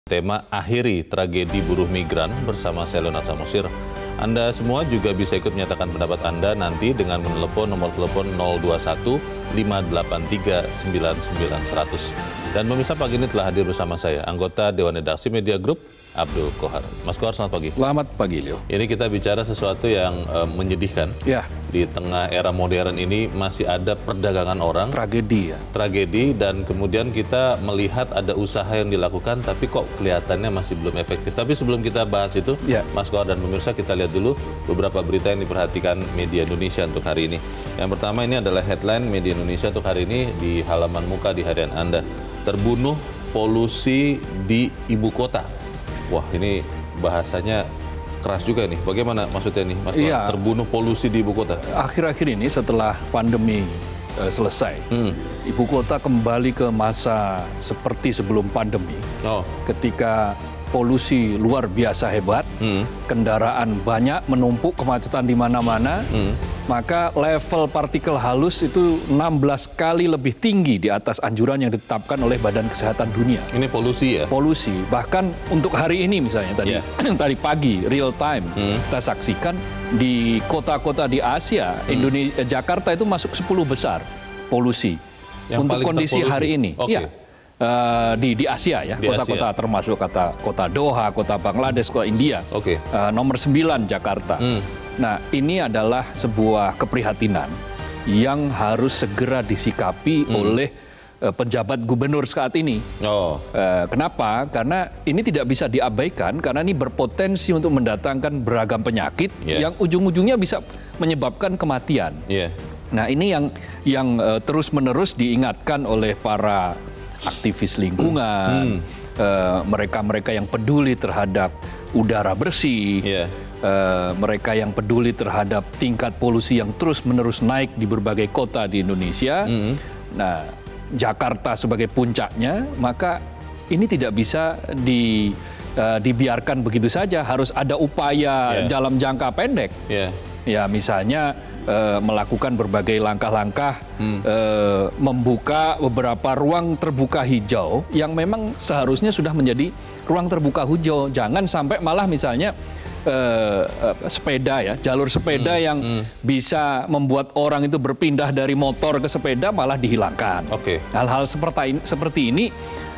Tema akhiri tragedi buruh migran bersama saya Leonard Samosir. Anda semua juga bisa ikut menyatakan pendapat Anda nanti dengan menelepon nomor telepon 021 583 99 100. Dan pemirsa, pagi ini telah hadir bersama saya anggota Dewan Redaksi Media Group Abdul Kohar. Mas Kohar, selamat pagi. Selamat pagi, Leo. Ini kita bicara sesuatu yang menyedihkan. Ya. Di tengah era modern ini masih ada perdagangan orang. Tragedi ya. Tragedi, dan kemudian kita melihat ada usaha yang dilakukan tapi kok kelihatannya masih belum efektif. Tapi sebelum kita bahas itu, Ya. Mas Kohar dan pemirsa, kita lihat dulu beberapa berita yang diperhatikan media Indonesia untuk hari ini. Yang pertama, ini adalah headline media Indonesia untuk hari ini di halaman muka di harian Anda. Terbunuh polusi di ibu kota. Wah, ini bahasanya keras juga nih. Bagaimana maksudnya nih, Mas Kohar? Iya. Terbunuh polusi di ibu kota. Akhir-akhir ini setelah pandemi selesai, ibu kota kembali ke masa seperti sebelum pandemi. Oh. Ketika polusi luar biasa hebat, kendaraan banyak menumpuk, kemacetan di mana-mana, maka level partikel halus itu 16 kali lebih tinggi di atas anjuran yang ditetapkan oleh Badan Kesehatan Dunia. Ini polusi ya? Polusi, bahkan untuk hari ini misalnya tadi, tadi pagi real time kita saksikan di kota-kota di Asia, Indonesia, Jakarta itu masuk 10 besar polusi Yang untuk paling kondisi terpolusi? hari ini. Oke. Iya. Di Asia ya, Di kota-kota Asia. termasuk kota Doha, kota Bangladesh, kota India. Oke. Nomor 9 Jakarta. Nah, ini adalah sebuah keprihatinan yang harus segera disikapi oleh penjabat gubernur saat ini. Oh. Kenapa? Karena ini tidak bisa diabaikan karena ini berpotensi untuk mendatangkan beragam penyakit yang ujung-ujungnya bisa menyebabkan kematian. Iya. Nah, ini yang terus-menerus diingatkan oleh para aktivis lingkungan, mereka-mereka yang peduli terhadap udara bersih, mereka yang peduli terhadap tingkat polusi yang terus-menerus naik di berbagai kota di Indonesia. Nah, Jakarta sebagai puncaknya, maka ini tidak bisa dibiarkan begitu saja. Harus ada upaya dalam jangka pendek. Ya, misalnya melakukan berbagai langkah-langkah, membuka beberapa ruang terbuka hijau yang memang seharusnya sudah menjadi ruang terbuka hijau. Jangan sampai malah misalnya sepeda ya, jalur sepeda yang bisa membuat orang itu berpindah dari motor ke sepeda malah dihilangkan. Hal-hal seperti ini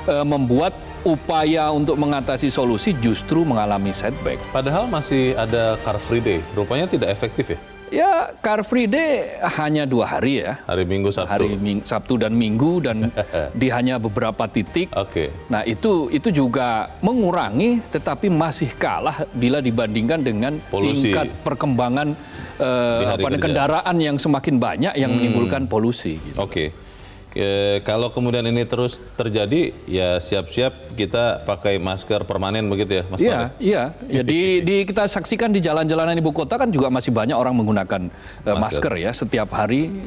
membuat upaya untuk mengatasi solusi justru mengalami setback. Padahal masih ada Car Free Day, rupanya tidak efektif ya? Ya, Car Free Day hanya 2 hari ya. Hari Minggu, Sabtu. Hari Sabtu dan Minggu, dan di hanya beberapa titik. Nah, itu juga mengurangi, tetapi masih kalah bila dibandingkan dengan polusi. Tingkat perkembangan kendaraan yang semakin banyak yang menimbulkan polusi. Gitu. Kalau kemudian ini terus terjadi, ya siap-siap kita pakai masker permanen begitu ya, Mas Kohar? Iya. Jadi kita saksikan di jalan-jalanan ibu kota kan juga masih banyak orang menggunakan masker ya setiap hari,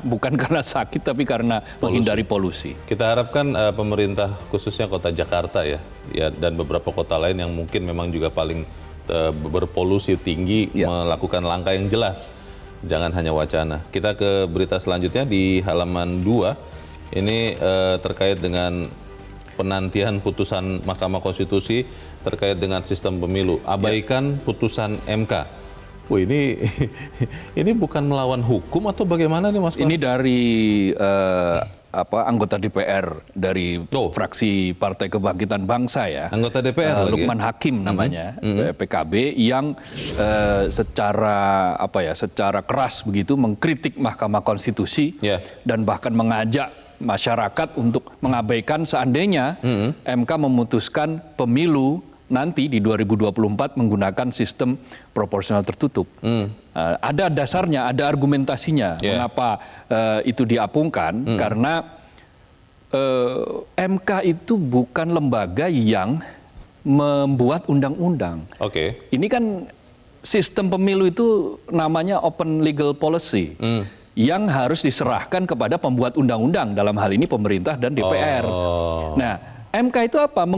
bukan karena sakit tapi karena menghindari polusi. Kita harapkan pemerintah khususnya kota Jakarta ya dan beberapa kota lain yang mungkin memang juga paling berpolusi tinggi melakukan langkah yang jelas. Jangan hanya wacana. Kita ke berita selanjutnya di halaman 2. Ini terkait dengan penantian putusan Mahkamah Konstitusi terkait dengan sistem pemilu. Abaikan putusan MK. Wah, ini bukan melawan hukum atau bagaimana nih, Mas Kohar? Ini dari anggota DPR dari fraksi Partai Kebangkitan Bangsa ya. Anggota DPR Lukman Hakim namanya, PKB, yang secara keras begitu mengkritik Mahkamah Konstitusi dan bahkan mengajak masyarakat untuk mengabaikan seandainya MK memutuskan pemilu nanti di 2024 menggunakan sistem proporsional tertutup. Ada dasarnya, ada argumentasinya mengapa itu diapungkan, karena MK itu bukan lembaga yang membuat undang-undang. Ini kan sistem pemilu itu namanya open legal policy yang harus diserahkan kepada pembuat undang-undang, dalam hal ini pemerintah dan DPR. Nah, MK itu apa?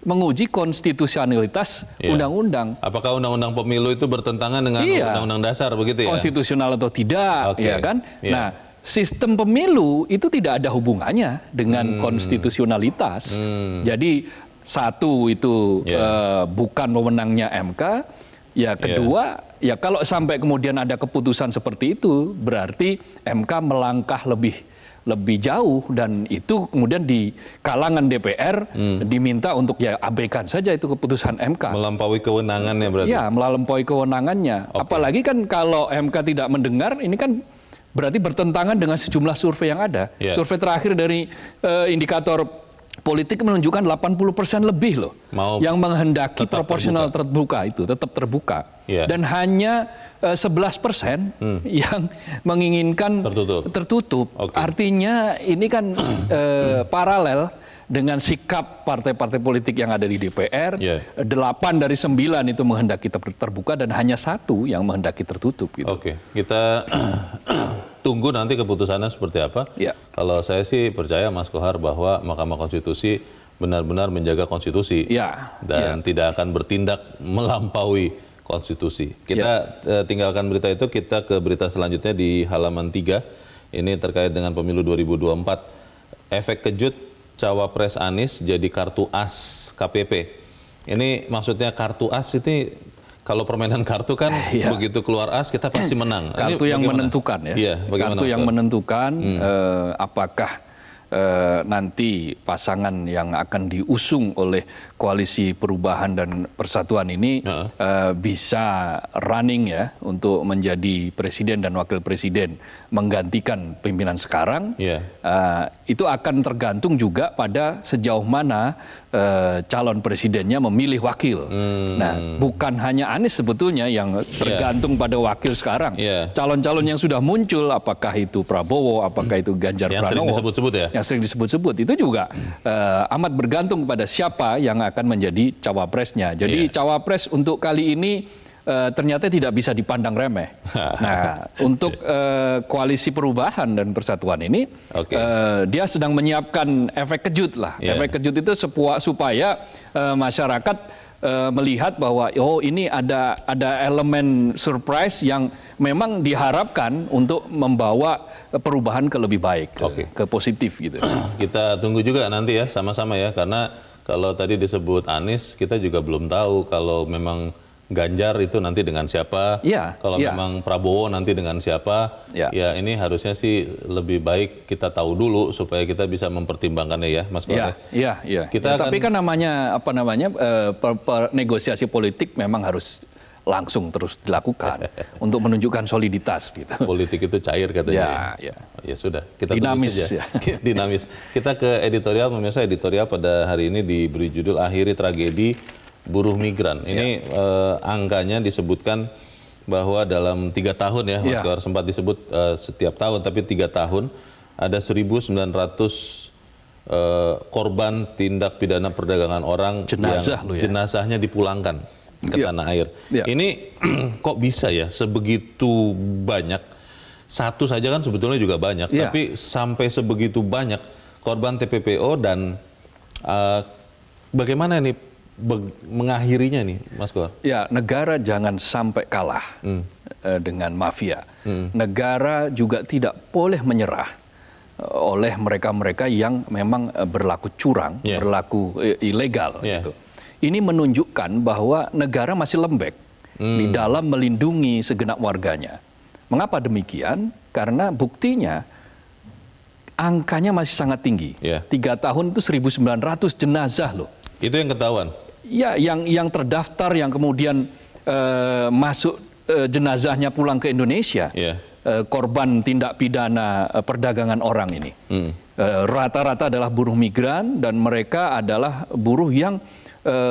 Menguji konstitusionalitas undang-undang. Apakah undang-undang pemilu itu bertentangan dengan undang-undang dasar begitu ya? Konstitusional atau tidak, ya kan? Nah, sistem pemilu itu tidak ada hubungannya dengan konstitusionalitas. Jadi satu itu bukan wewenangnya MK. Ya kedua, ya kalau sampai kemudian ada keputusan seperti itu, berarti MK melangkah lebih jauh, dan itu kemudian di kalangan DPR diminta untuk ya abaikan saja itu keputusan MK. Melampaui kewenangannya berarti? Ya, melampaui kewenangannya. Apalagi kan kalau MK tidak mendengar, ini kan berarti bertentangan dengan sejumlah survei yang ada. Survei terakhir dari indikator politik menunjukkan 80% lebih loh yang menghendaki proporsional terbuka itu tetap terbuka, dan hanya 11% yang menginginkan tertutup. Artinya ini kan paralel dengan sikap partai-partai politik yang ada di DPR. 8 dari 9 itu menghendaki terbuka dan hanya 1 yang menghendaki tertutup. Gitu. Oke, kita tunggu nanti keputusannya seperti apa. Kalau saya sih percaya Mas Kohar bahwa Mahkamah Konstitusi benar-benar menjaga konstitusi dan tidak akan bertindak melampaui konstitusi. Kita tinggalkan berita itu, kita ke berita selanjutnya di halaman 3. Ini terkait dengan pemilu 2024. Efek kejut Cawapres Anies jadi kartu as KPP. Ini maksudnya kartu as ini, kalau permainan kartu kan begitu keluar as kita pasti menang. Kartu yang menentukan ya. Kartu yang menentukan apakah nanti pasangan yang akan diusung oleh Koalisi Perubahan dan Persatuan ini bisa running ya untuk menjadi presiden dan wakil presiden menggantikan pimpinan sekarang. Itu akan tergantung juga pada sejauh mana calon presidennya memilih wakil. Nah, bukan hanya Anies sebetulnya yang tergantung pada wakil sekarang. Calon-calon yang sudah muncul, apakah itu Prabowo, apakah itu Ganjar Pranowo, sering disebut-sebut ya? Yang sering disebut-sebut itu juga amat bergantung pada siapa yang akan menjadi cawapresnya. Jadi cawapres untuk kali ini ternyata tidak bisa dipandang remeh. Nah, untuk Koalisi Perubahan dan Persatuan ini, dia sedang menyiapkan efek kejut lah. Efek kejut itu supaya masyarakat melihat bahwa ini ada elemen surprise yang memang diharapkan untuk membawa perubahan ke lebih baik, ke positif gitu. Kita tunggu juga nanti ya, sama-sama ya, karena kalau tadi disebut Anies, kita juga belum tahu kalau memang Ganjar itu nanti dengan siapa, kalau memang Prabowo nanti dengan siapa, ya ini harusnya sih lebih baik kita tahu dulu supaya kita bisa mempertimbangkannya ya, Mas Kohar. Tapi kan namanya negosiasi politik memang harus langsung terus dilakukan untuk menunjukkan soliditas gitu. Politik itu cair katanya. Ya sudah, kita dinamis aja. Dinamis. Kita ke editorial, pemirsa. Editorial pada hari ini diberi judul Akhiri Tragedi Buruh Migran. Ini angkanya disebutkan bahwa dalam 3 tahun ya, Mas Kohar, sempat disebut setiap tahun, tapi 3 tahun ada 1.900 korban tindak pidana perdagangan orang jenazahnya dipulangkan ke tanah air. Ini kok bisa ya sebegitu banyak? Satu saja kan sebetulnya juga banyak, tapi sampai sebegitu banyak korban TPPO, dan bagaimana ini mengakhirinya nih, Mas Kohar? Ya, negara jangan sampai kalah dengan mafia. Negara juga tidak boleh menyerah oleh mereka-mereka yang memang berlaku curang, berlaku ilegal. Gitu. Ini menunjukkan bahwa negara masih lembek di dalam melindungi segenap warganya. Mengapa demikian? Karena buktinya angkanya masih sangat tinggi. 3 tahun itu 1.900 jenazah loh. Itu yang ketahuan? Ya, yang terdaftar, yang kemudian masuk jenazahnya pulang ke Indonesia, korban tindak pidana perdagangan orang ini. Rata-rata adalah buruh migran, dan mereka adalah buruh yang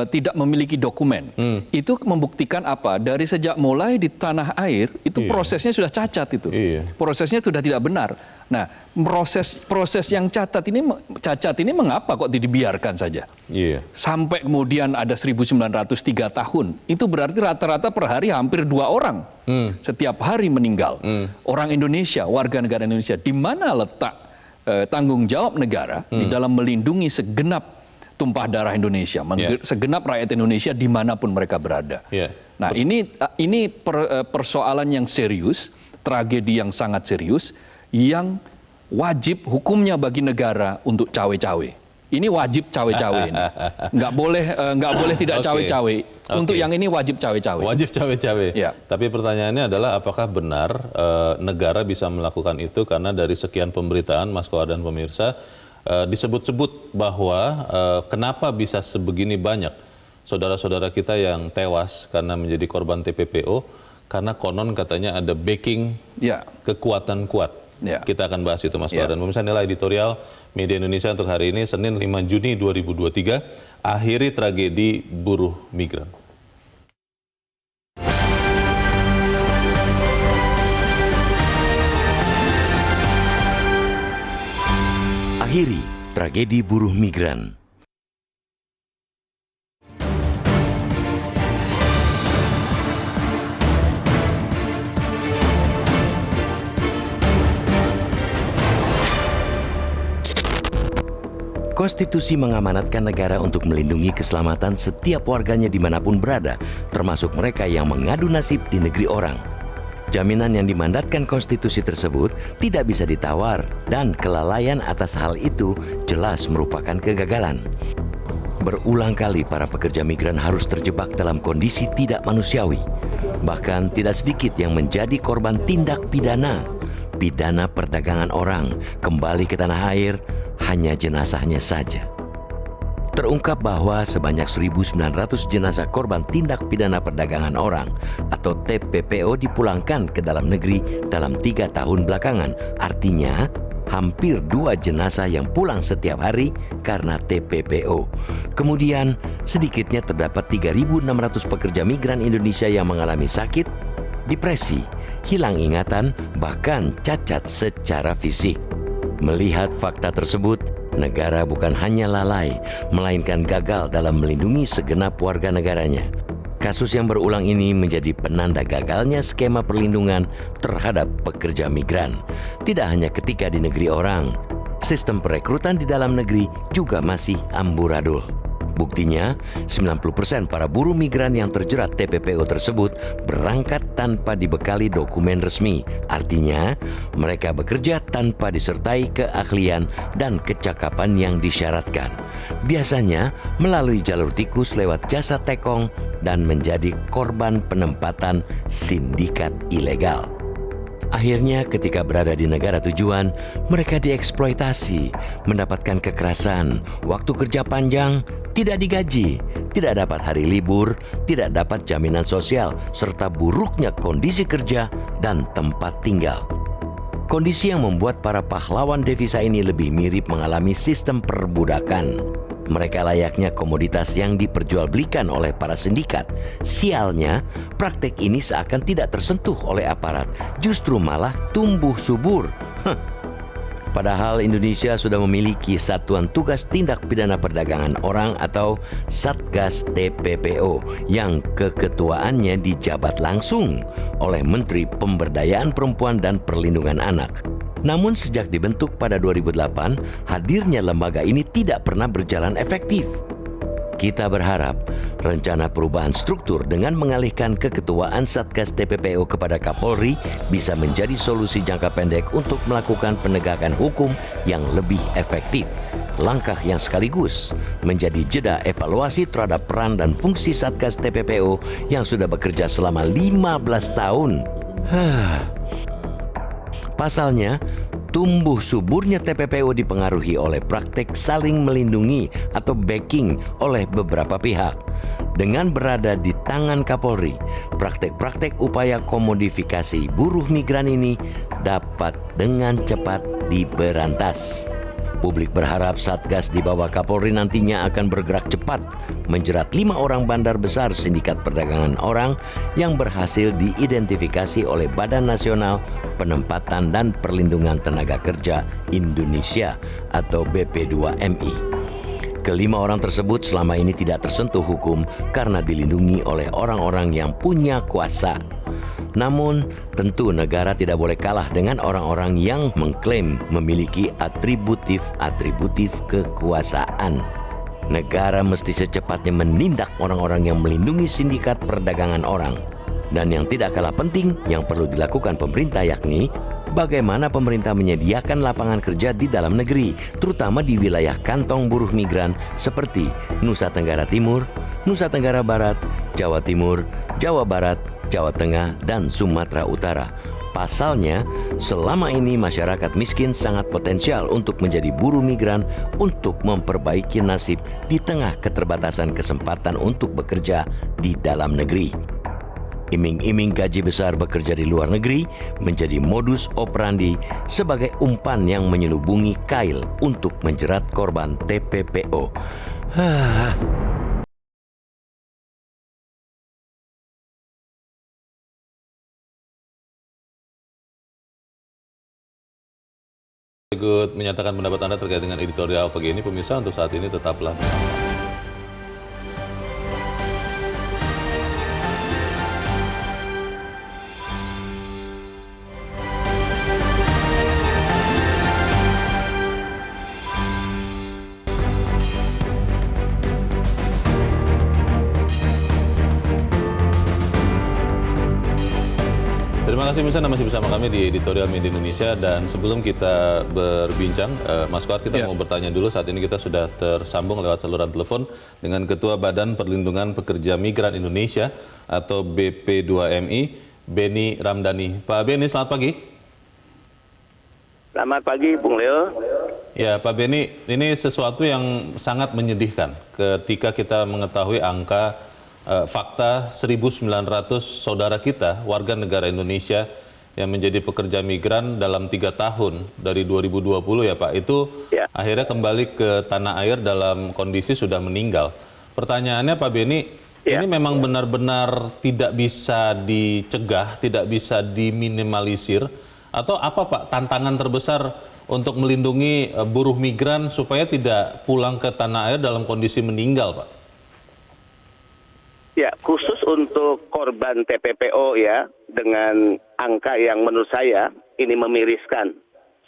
tidak memiliki dokumen. Itu membuktikan apa? Dari sejak mulai di tanah air, itu prosesnya sudah cacat itu. Prosesnya sudah tidak benar. Nah, proses yang cacat ini mengapa kok dibiarkan saja? Sampai kemudian ada 1.903 tahun. Itu berarti rata-rata per hari hampir 2 orang setiap hari meninggal. Orang Indonesia, warga negara Indonesia. Di mana letak tanggung jawab negara di dalam melindungi segenap tumpah darah Indonesia, segenap rakyat Indonesia dimanapun mereka berada. Nah, ini persoalan yang serius, tragedi yang sangat serius, yang wajib hukumnya bagi negara untuk cawe-cawe. ini wajib cawe-cawe. Nggak boleh tidak Oke. cawe-cawe. Untuk Oke. yang ini wajib cawe-cawe. Wajib cawe-cawe. Ya. Tapi pertanyaannya adalah apakah benar negara bisa melakukan itu karena dari sekian pemberitaan Mas Koar dan pemirsa disebut-sebut bahwa kenapa bisa sebegini banyak saudara-saudara kita yang tewas karena menjadi korban TPPO karena konon katanya ada backing Ya. kekuatan kuat. Ya. Kita akan bahas itu Mas Ya. Koar dan pemirsa. Inilah editorial Media Indonesia untuk hari ini Senin 5 Juni 2023, akhiri tragedi buruh migran. Akhiri tragedi buruh migran. Konstitusi mengamanatkan negara untuk melindungi keselamatan setiap warganya dimanapun berada, termasuk mereka yang mengadu nasib di negeri orang. Jaminan yang dimandatkan konstitusi tersebut tidak bisa ditawar, dan kelalaian atas hal itu jelas merupakan kegagalan. Berulang kali para pekerja migran harus terjebak dalam kondisi tidak manusiawi. Bahkan tidak sedikit yang menjadi korban tindak pidana perdagangan orang kembali ke tanah air, hanya jenazahnya saja. Terungkap bahwa sebanyak 1.900 jenazah korban tindak pidana perdagangan orang atau TPPO dipulangkan ke dalam negeri dalam 3 tahun belakangan. Artinya, hampir 2 jenazah yang pulang setiap hari karena TPPO. Kemudian, sedikitnya terdapat 3.600 pekerja migran Indonesia yang mengalami sakit, depresi, hilang ingatan, bahkan cacat secara fisik. Melihat fakta tersebut, negara bukan hanya lalai, melainkan gagal dalam melindungi segenap warga negaranya. Kasus yang berulang ini menjadi penanda gagalnya skema perlindungan terhadap pekerja migran. Tidak hanya ketika di negeri orang, sistem perekrutan di dalam negeri juga masih amburadul. Buktinya, 90% para buruh migran yang terjerat TPPO tersebut berangkat tanpa dibekali dokumen resmi. Artinya, mereka bekerja tanpa disertai keahlian dan kecakapan yang disyaratkan. Biasanya melalui jalur tikus lewat jasa tekong dan menjadi korban penempatan sindikat ilegal. Akhirnya ketika berada di negara tujuan, mereka dieksploitasi, mendapatkan kekerasan, waktu kerja panjang, tidak digaji, tidak dapat hari libur, tidak dapat jaminan sosial, serta buruknya kondisi kerja dan tempat tinggal. Kondisi yang membuat para pahlawan devisa ini lebih mirip mengalami sistem perbudakan. Mereka layaknya komoditas yang diperjualbelikan oleh para sindikat. Sialnya, praktek ini seakan tidak tersentuh oleh aparat, justru malah tumbuh subur. Padahal Indonesia sudah memiliki Satuan Tugas Tindak Pidana Perdagangan Orang atau Satgas TPPO yang keketuaannya dijabat langsung oleh Menteri Pemberdayaan Perempuan dan Perlindungan Anak. Namun sejak dibentuk pada 2008, hadirnya lembaga ini tidak pernah berjalan efektif. Kita berharap rencana perubahan struktur dengan mengalihkan keketuaan Satgas TPPO kepada Kapolri bisa menjadi solusi jangka pendek untuk melakukan penegakan hukum yang lebih efektif. Langkah yang sekaligus menjadi jeda evaluasi terhadap peran dan fungsi Satgas TPPO yang sudah bekerja selama 15 tahun. Pasalnya, tumbuh suburnya TPPO dipengaruhi oleh praktek saling melindungi atau backing oleh beberapa pihak. Dengan berada di tangan Kapolri, praktek-praktek upaya komodifikasi buruh migran ini dapat dengan cepat diberantas. Publik berharap Satgas di bawah Kapolri nantinya akan bergerak cepat menjerat 5 orang bandar besar sindikat perdagangan orang yang berhasil diidentifikasi oleh Badan Nasional Penempatan dan Perlindungan Tenaga Kerja Indonesia atau BP2MI. Kelima orang tersebut selama ini tidak tersentuh hukum karena dilindungi oleh orang-orang yang punya kuasa. Namun, tentu negara tidak boleh kalah dengan orang-orang yang mengklaim memiliki atributif kekuasaan. Negara mesti secepatnya menindak orang-orang yang melindungi sindikat perdagangan orang. Dan yang tidak kalah penting yang perlu dilakukan pemerintah yakni bagaimana pemerintah menyediakan lapangan kerja di dalam negeri, terutama di wilayah kantong buruh migran seperti Nusa Tenggara Timur, Nusa Tenggara Barat, Jawa Timur, Jawa Barat, Jawa Tengah, dan Sumatera Utara. Pasalnya, selama ini masyarakat miskin sangat potensial untuk menjadi buruh migran untuk memperbaiki nasib di tengah keterbatasan kesempatan untuk bekerja di dalam negeri. Iming-iming gaji besar bekerja di luar negeri menjadi modus operandi sebagai umpan yang menyelubungi kail untuk menjerat korban TPPO. Ikut menyatakan pendapat Anda terkait dengan editorial pagi ini, pemirsa, untuk saat ini tetaplah bersama kami. Terima kasih pemirsa, masih bersama kami di Editorial Media Indonesia. Dan sebelum kita berbincang, Mas Kohar, kita mau bertanya dulu. Saat ini kita sudah tersambung lewat saluran telepon dengan Ketua Badan Perlindungan Pekerja Migran Indonesia atau BP2MI, Beni Ramdhani. Pak Beni, selamat pagi. Selamat pagi, Bung Leo. Ya, Pak Beni, ini sesuatu yang sangat menyedihkan ketika kita mengetahui angka fakta 1.900 saudara kita, warga negara Indonesia yang menjadi pekerja migran dalam 3 tahun dari 2020 ya Pak, itu akhirnya kembali ke tanah air dalam kondisi sudah meninggal. Pertanyaannya Pak Beni, ini memang benar-benar tidak bisa dicegah, tidak bisa diminimalisir, atau apa Pak tantangan terbesar untuk melindungi buruh migran supaya tidak pulang ke tanah air dalam kondisi meninggal Pak? Ya, khusus untuk korban TPPO ya, dengan angka yang menurut saya ini memiriskan.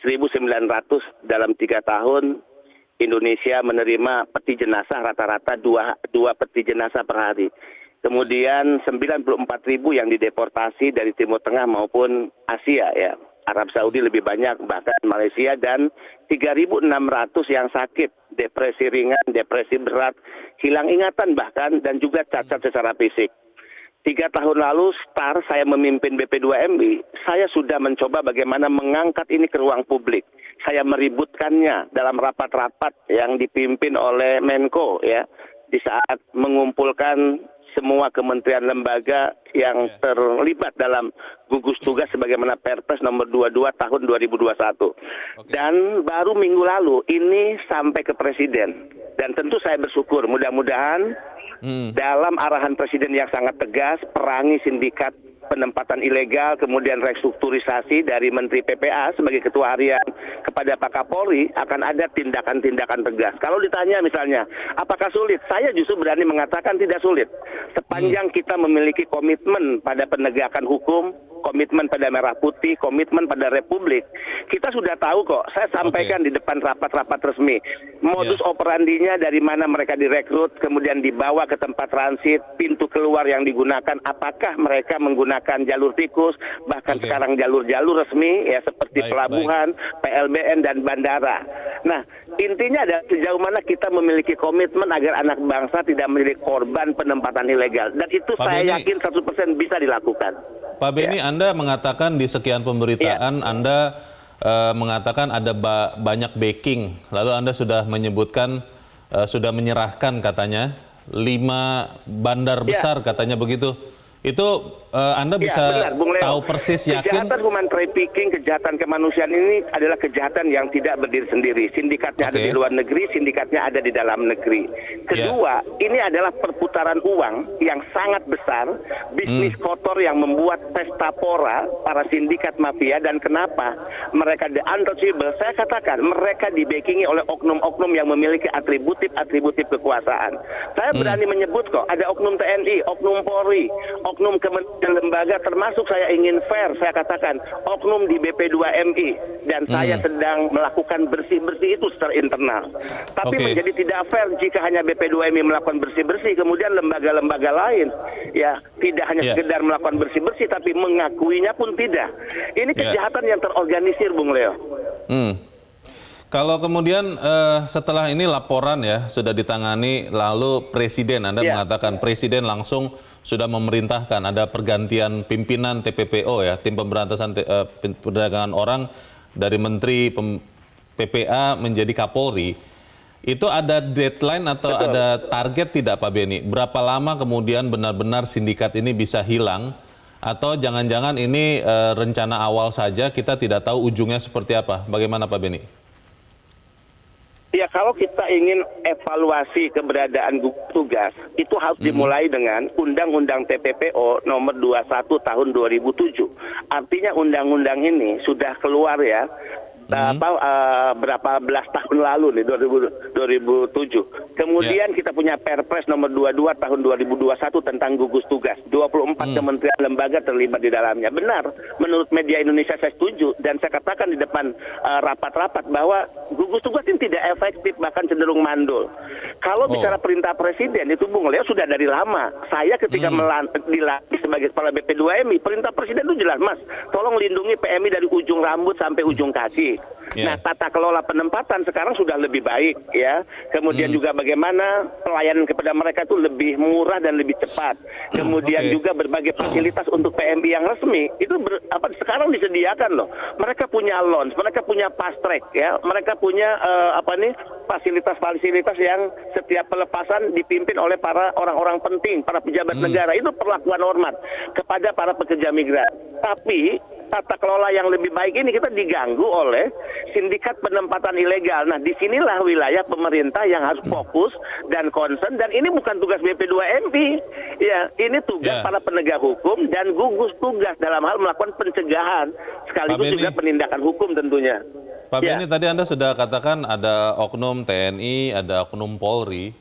1.900 dalam 3 tahun Indonesia menerima peti jenazah rata-rata dua peti jenazah per hari. Kemudian 94.000 yang dideportasi dari Timur Tengah maupun Asia ya. Arab Saudi lebih banyak, bahkan Malaysia, dan 3.600 yang sakit, depresi ringan, depresi berat, hilang ingatan bahkan, dan juga cacat secara fisik. 3 tahun lalu, saya memimpin BP2MI, saya sudah mencoba bagaimana mengangkat ini ke ruang publik. Saya meributkannya dalam rapat-rapat yang dipimpin oleh Menko, ya, di saat mengumpulkan semua kementerian lembaga yang terlibat dalam gugus tugas sebagaimana Perpres nomor 22 tahun 2021. Dan baru minggu lalu ini sampai ke Presiden. Dan tentu saya bersyukur mudah-mudahan dalam arahan Presiden yang sangat tegas, perangi sindikat penempatan ilegal, kemudian restrukturisasi dari Menteri PPA sebagai Ketua Harian kepada Pak Kapolri, akan ada tindakan-tindakan tegas. Kalau ditanya misalnya, apakah sulit? Saya justru berani mengatakan tidak sulit. Sepanjang kita memiliki komitmen pada penegakan hukum, komitmen pada merah putih, komitmen pada republik, kita sudah tahu kok. Saya sampaikan di depan rapat-rapat resmi. Modus operandinya dari mana mereka direkrut, kemudian dibawa ke tempat transit, pintu keluar yang digunakan, apakah mereka menggunakan jalur tikus, bahkan sekarang jalur-jalur resmi ya seperti pelabuhan, PLBN dan bandara. Nah, intinya adalah sejauh mana kita memiliki komitmen agar anak bangsa tidak menjadi korban penempatan ilegal, dan itu Pak saya Beni, yakin 100% bisa dilakukan. Pak Beni, Anda mengatakan di sekian pemberitaan Anda mengatakan ada banyak backing, lalu Anda sudah menyebutkan sudah menyerahkan katanya 5 bandar besar katanya begitu. Itu Anda bisa benar, Bung Leo. tahu persis yakin? Kejahatan human trafficking, kejahatan kemanusiaan ini adalah kejahatan yang tidak berdiri sendiri. Sindikatnya ada di luar negeri, sindikatnya ada di dalam negeri. Kedua, ini adalah perputaran uang yang sangat besar, bisnis kotor yang membuat pesta pora para sindikat mafia. Dan kenapa mereka the untouchable? Saya katakan mereka dibackingi oleh oknum-oknum yang memiliki atributif kekuasaan. Saya berani menyebut kok, ada oknum TNI, oknum Polri, oknum kementerian lembaga, termasuk saya ingin fair, saya katakan oknum di BP2MI, dan saya sedang melakukan bersih-bersih itu secara internal. Tapi menjadi tidak fair jika hanya BP2MI melakukan bersih-bersih, kemudian lembaga-lembaga lain ya tidak hanya sekedar melakukan melakukan bersih-bersih, tapi mengakuinya pun tidak. Ini kejahatan yang terorganisir, Bung Leo. Kalau kemudian setelah ini laporan ya sudah ditangani, lalu Presiden, Anda mengatakan Presiden langsung sudah memerintahkan ada pergantian pimpinan TPPO ya, tim pemberantasan perdagangan orang, dari Menteri PPA menjadi Kapolri. Itu ada deadline atau ada target tidak Pak Beni? Berapa lama kemudian benar-benar sindikat ini bisa hilang? Atau jangan-jangan ini rencana awal saja, kita tidak tahu ujungnya seperti apa? Bagaimana Pak Beni? Ya, kalau kita ingin evaluasi keberadaan gugus tugas, itu harus dimulai dengan Undang-Undang TPPO nomor 21 tahun 2007. Artinya undang-undang ini sudah keluar ya, berapa belas tahun lalu nih, 2007. Kemudian kita punya Perpres nomor 22 tahun 2021 tentang gugus tugas. 24 kementerian lembaga terlibat di dalamnya. Benar, menurut media Indonesia saya setuju, dan saya katakan di depan rapat-rapat bahwa gugus tugas ini tidak efektif, bahkan cenderung mandul. Kalau bicara perintah Presiden, itu Bung Leo sudah dari lama. Saya ketika dilantik sebagai kepala BP2MI, perintah Presiden itu jelas, Mas, tolong lindungi PMI dari ujung rambut sampai ujung kaki. Nah, tata kelola penempatan sekarang sudah lebih baik ya. Kemudian juga bagaimana pelayanan kepada mereka itu lebih murah dan lebih cepat. Kemudian juga berbagai fasilitas untuk PMI yang resmi itu sekarang disediakan loh. Mereka punya lounge, mereka punya fast track ya. Mereka punya fasilitas-fasilitas yang setiap pelepasan dipimpin oleh para orang-orang penting, para pejabat negara. Itu perlakuan hormat kepada para pekerja migran. Tapi tata kelola yang lebih baik ini kita diganggu oleh sindikat penempatan ilegal. Nah, disinilah wilayah pemerintah yang harus fokus dan concern, dan ini bukan tugas BP2MI. Ya, ini tugas para penegak hukum dan gugus tugas dalam hal melakukan pencegahan sekaligus juga penindakan hukum tentunya. Pak Beni, tadi Anda sudah katakan ada oknum TNI, ada oknum Polri.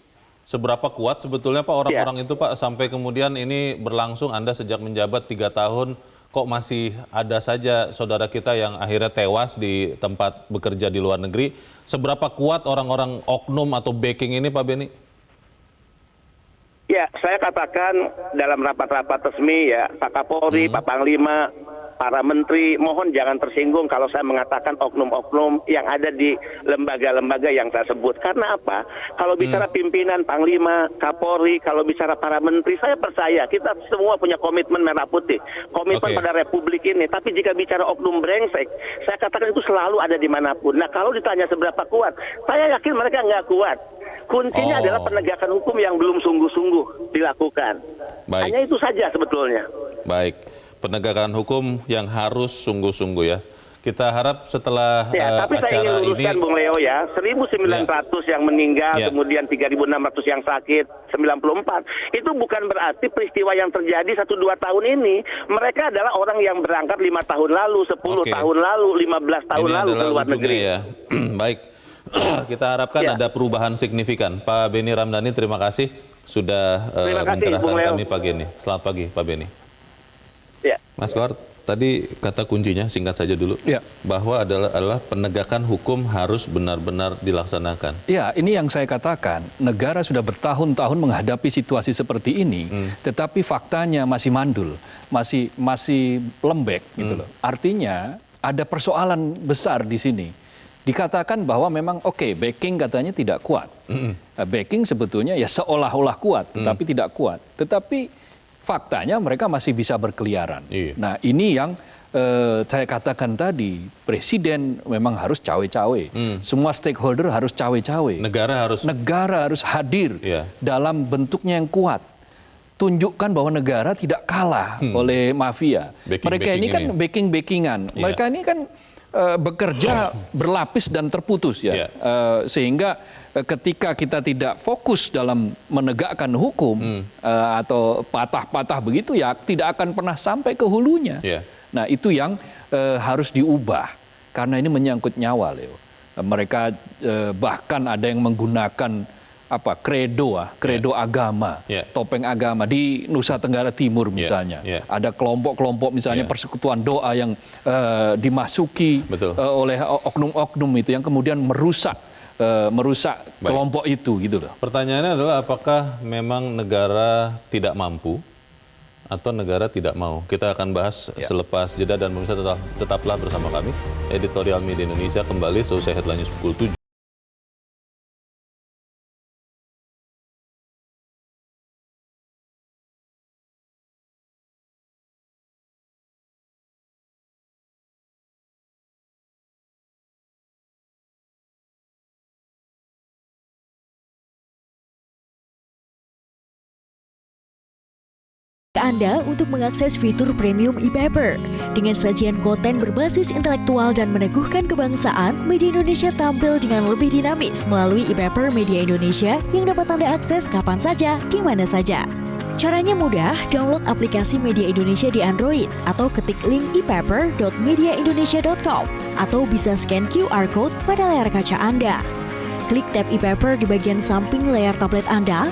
Seberapa kuat sebetulnya Pak orang-orang itu Pak, sampai kemudian ini berlangsung? Anda sejak menjabat 3 tahun, kok masih ada saja saudara kita yang akhirnya tewas di tempat bekerja di luar negeri? Seberapa kuat orang-orang oknum atau backing ini Pak Beni? Ya, saya katakan dalam rapat-rapat resmi ya, Pak Kapolri, Pak Panglima, para menteri, mohon jangan tersinggung kalau saya mengatakan oknum-oknum yang ada di lembaga-lembaga yang saya sebut. Karena apa? Kalau bicara pimpinan, Panglima, Kapolri, kalau bicara para menteri, saya percaya kita semua punya komitmen merah putih, komitmen pada republik ini. Tapi jika bicara oknum brengsek, saya katakan itu selalu ada dimanapun. Nah, kalau ditanya seberapa kuat, saya yakin mereka nggak kuat. Kuncinya adalah penegakan hukum yang belum sungguh-sungguh dilakukan. Hanya itu saja sebetulnya. Baik, penegakan hukum yang harus sungguh-sungguh ya. Kita harap setelah tapi saya ingin luruskan Bung Leo ya, 1.900 yang meninggal, kemudian 3.600 yang sakit, 94. Itu bukan berarti peristiwa yang terjadi 1-2 tahun ini. Mereka adalah orang yang berangkat 5 tahun lalu, 10 tahun lalu, 15 tahun lalu ke luar negeri. Ya. Baik, kita harapkan ada perubahan signifikan. Pak Beni Ramdhani, terima kasih sudah mencerahkan kami pagi ini. Selamat pagi Pak Beni. Ya. Mas Kohar, tadi kata kuncinya singkat saja dulu, bahwa adalah penegakan hukum harus benar-benar dilaksanakan. Ya, ini yang saya katakan, negara sudah bertahun-tahun menghadapi situasi seperti ini, tetapi faktanya masih mandul, masih lembek gitu loh. Artinya ada persoalan besar di sini. Dikatakan bahwa memang backing katanya tidak kuat. Backing sebetulnya ya seolah-olah kuat, tetapi tidak kuat. Tetapi faktanya mereka masih bisa berkeliaran. Nah, ini yang saya katakan tadi, Presiden memang harus cawe-cawe. Semua stakeholder harus cawe-cawe. Negara harus hadir dalam bentuknya yang kuat. Tunjukkan bahwa negara tidak kalah oleh mafia. Mereka ini kan backing-backingan. Mereka ini kan bekerja berlapis dan terputus ya. Sehingga ketika kita tidak fokus dalam menegakkan hukum atau patah-patah begitu ya tidak akan pernah sampai ke hulunya. Nah, itu yang harus diubah karena ini menyangkut nyawa, Leo. Mereka bahkan ada yang menggunakan kredo agama, topeng agama di Nusa Tenggara Timur misalnya. Ada kelompok-kelompok misalnya persekutuan doa yang dimasuki oleh oknum-oknum itu yang kemudian merusak kelompok itu gitu loh. Pertanyaannya adalah apakah memang negara tidak mampu atau negara tidak mau? Kita akan bahas selepas jeda dan pemirsa tetaplah bersama kami. Editorial Media Indonesia kembali seusai headline news pukul 7. Anda untuk mengakses fitur premium e-paper. Dengan sajian konten berbasis intelektual dan meneguhkan kebangsaan, Media Indonesia tampil dengan lebih dinamis melalui e-paper Media Indonesia yang dapat Anda akses kapan saja, di mana saja. Caranya mudah, download aplikasi Media Indonesia di Android atau ketik link e-paper.mediaindonesia.com atau bisa scan QR code pada layar kaca Anda. Klik tab e-paper di bagian samping layar tablet Anda.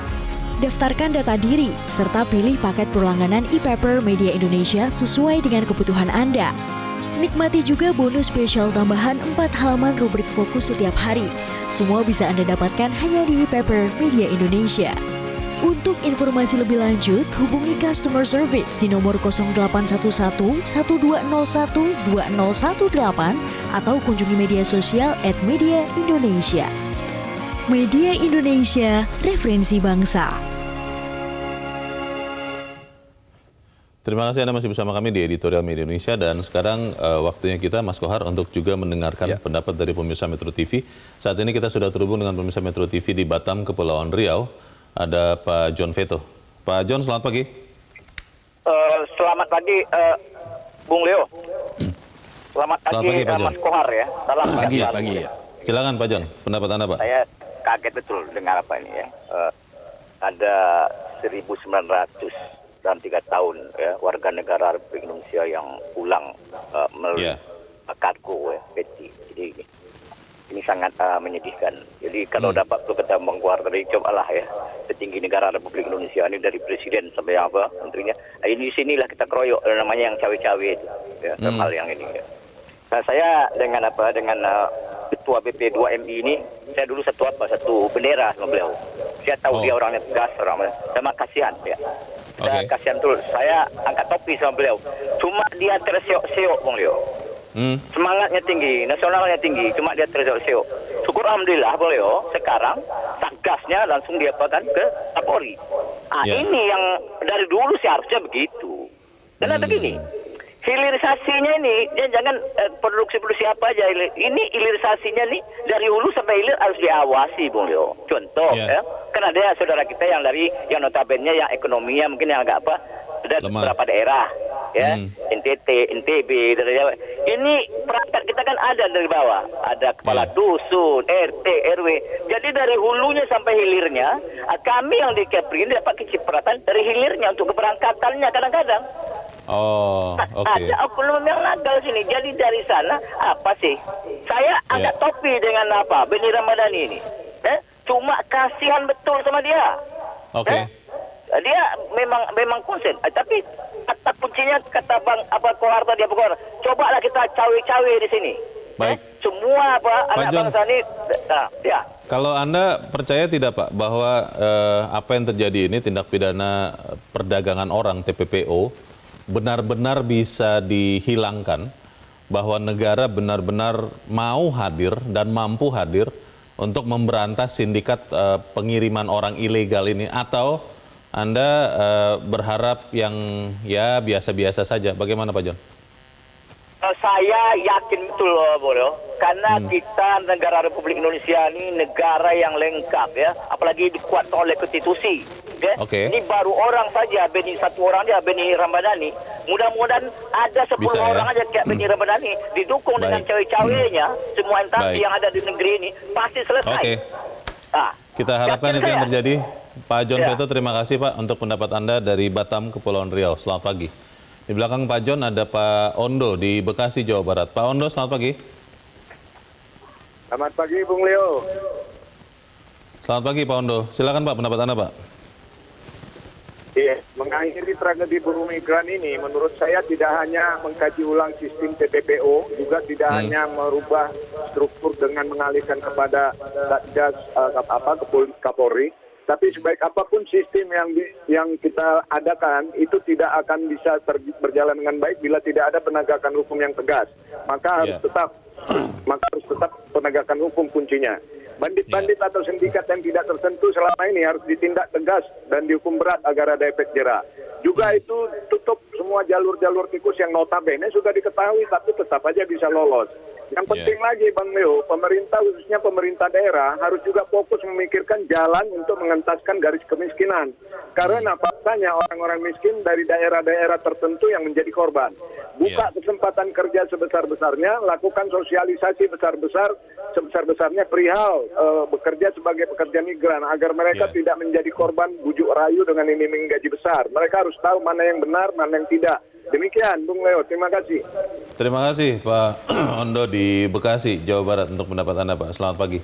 Daftarkan data diri, serta pilih paket berlangganan e-paper Media Indonesia sesuai dengan kebutuhan Anda. Nikmati juga bonus spesial tambahan 4 halaman rubrik fokus setiap hari. Semua bisa Anda dapatkan hanya di e-paper Media Indonesia. Untuk informasi lebih lanjut, hubungi customer service di nomor 0811 1201 2018 atau kunjungi media sosial @mediaindonesia. Media Indonesia, referensi bangsa. Terima kasih Anda masih bersama kami di Editorial Media Indonesia dan sekarang waktunya kita Mas Kohar untuk juga mendengarkan pendapat dari pemirsa Metro TV. Saat ini kita sudah terhubung dengan pemirsa Metro TV di Batam, Kepulauan Riau. Ada Pak John Veto. Pak John, selamat pagi. Selamat pagi, Bung Leo. Selamat pagi, Pak John. Mas Kohar ya. Salam Pagi sehat. ya. Silakan Pak John, pendapat Anda Pak. Saya kaget betul dengar apa ini ya. Ada 1.900 dalam 3 tahun ya, warga negara Republik Indonesia yang pulang melalui kargo ya, peti. Jadi ini sangat menyedihkan. Jadi kalau dapat kita mengeluarkan dari cobalah ya, setinggi negara Republik Indonesia ini dari presiden sampai apa menterinya. Ini sinilah kita keroyok namanya yang cawe-cawe itu ya, hal yang ini ya. Nah, saya dengan ketua BP2MI ini, saya dulu satu bendera sama beliau. Saya tahu dia orangnya tegas, sama kasihan ya. Saya kasihan betul. Saya angkat topi sama beliau. Cuma dia terseok-seok, Bung Leo. Semangatnya tinggi, nasionalnya tinggi, cuma dia terseok-seok. Syukur alhamdulillah, Bung Leo, sekarang satgasnya langsung diapakan ke Kapolri. Ini yang dari dulu seharusnya begitu. Karena begini, hilirisasinya ini, jangan produksi apa aja. Ini hilirisasinya nih dari hulu sampai hilir harus diawasi, Bung Leo. Contoh, ya, kan ada saudara kita yang dari yang notabene yang ekonominya mungkin yang agak ada beberapa daerah, ya, NTT, NTB, dari Jawa. Ini perangkat kita kan ada dari bawah, ada kepala dusun, RT, RW. Jadi dari hulunya sampai hilirnya, kami yang di Kepri ini dapat kecipratan dari hilirnya untuk keberangkatannya kadang-kadang. Ada oknum yang nakal sini. Jadi dari sana apa sih? Saya angkat topi dengan apa? Beni Ramadhani ini. Cuma kasihan betul sama dia. Dia memang konsen. Tapi kata kuncinya kata Bang Kohar tadi cobalah kita cawe-cawe di sini. Baik. Semua anak bangsa ini. Kalau Anda percaya tidak Pak bahwa apa yang terjadi ini tindak pidana perdagangan orang TPPO benar-benar bisa dihilangkan, bahwa negara benar-benar mau hadir dan mampu hadir untuk memberantas sindikat pengiriman orang ilegal ini, atau Anda berharap yang ya biasa-biasa saja? Bagaimana Pak John? Saya yakin betul loh, karena kita negara Republik Indonesia ini negara yang lengkap ya, apalagi dikuatkan oleh konstitusi. Ya. Ini baru orang saja, satu orang dia Beni Ramadhani. Mudah-mudahan ada 10 orang aja kayak Beni Ramadhani didukung dengan cawe-cawenya, semua instansi yang ada di negeri ini pasti selesai. Kita harapkan itu yang terjadi. Pak John Veto, terima kasih Pak untuk pendapat Anda dari Batam, Kepulauan Riau. Selamat pagi. Di belakang Pak John ada Pak Ondo di Bekasi, Jawa Barat. Pak Ondo, selamat pagi. Selamat pagi, Bung Leo. Selamat pagi Pak Ondo. Silakan Pak, pendapat Anda Pak. Iya, mengakhiri tragedi buruh migran ini menurut saya tidak hanya mengkaji ulang sistem TPPO, juga tidak hanya merubah struktur dengan mengalihkan kepada Satgas Kapolri, Tapi sebaik apapun sistem yang kita adakan itu tidak akan bisa berjalan dengan baik bila tidak ada penegakan hukum yang tegas. Maka harus tetap penegakan hukum kuncinya. Bandit-bandit atau sindikat yang tidak tersentuh selama ini harus ditindak tegas dan dihukum berat agar ada efek jera. Juga itu tutup semua jalur-jalur tikus yang notabene sudah diketahui tapi tetap aja bisa lolos. Yang penting lagi Bang Leo, pemerintah khususnya pemerintah daerah harus juga fokus memikirkan jalan untuk mengentaskan garis kemiskinan. Karena faktanya orang-orang miskin dari daerah-daerah tertentu yang menjadi korban. Buka kesempatan kerja sebesar-besarnya, lakukan sosialisasi sebesar-besarnya perihal bekerja sebagai pekerja migran agar mereka tidak menjadi korban bujuk rayu dengan iming-iming gaji besar. Mereka harus tahu mana yang benar, mana yang tidak. Demikian, Bung Leo. Terima kasih. Terima kasih Pak Ondo di Bekasi, Jawa Barat untuk pendapat Anda, Pak. Selamat pagi.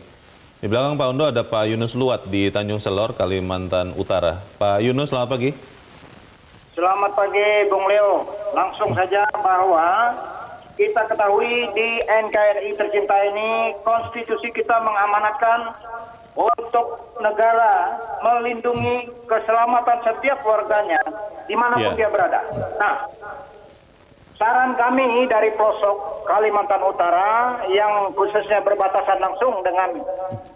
Di belakang Pak Ondo ada Pak Yunus Luat di Tanjung Selor, Kalimantan Utara. Pak Yunus, selamat pagi. Selamat pagi, Bung Leo. Langsung saja bahwa kita ketahui di NKRI tercinta ini, konstitusi kita mengamanatkan untuk negara melindungi keselamatan setiap warganya dimanapun dia berada. Nah, saran kami dari pelosok Kalimantan Utara yang khususnya berbatasan langsung dengan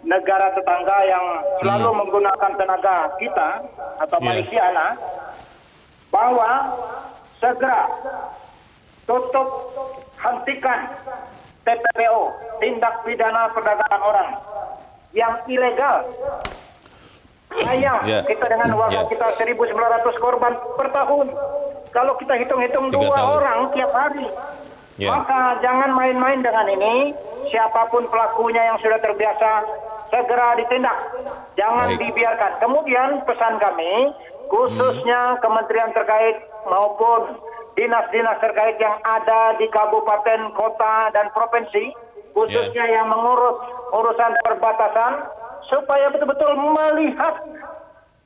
negara tetangga yang selalu menggunakan tenaga kita atau Malaysia, bahwa segera tutup, hentikan TPPO, tindak pidana perdagangan orang yang ilegal. Sayang kita dengan warga kita 1.900 korban per tahun. Kalau kita hitung-hitung 2 orang tiap hari. Maka jangan main-main dengan ini. Siapapun pelakunya yang sudah terbiasa, segera ditindak. Jangan dibiarkan. Kemudian pesan kami, khususnya kementerian terkait maupun dinas-dinas terkait yang ada di kabupaten, kota, dan provinsi, khususnya yang mengurus urusan perbatasan, supaya betul-betul melihat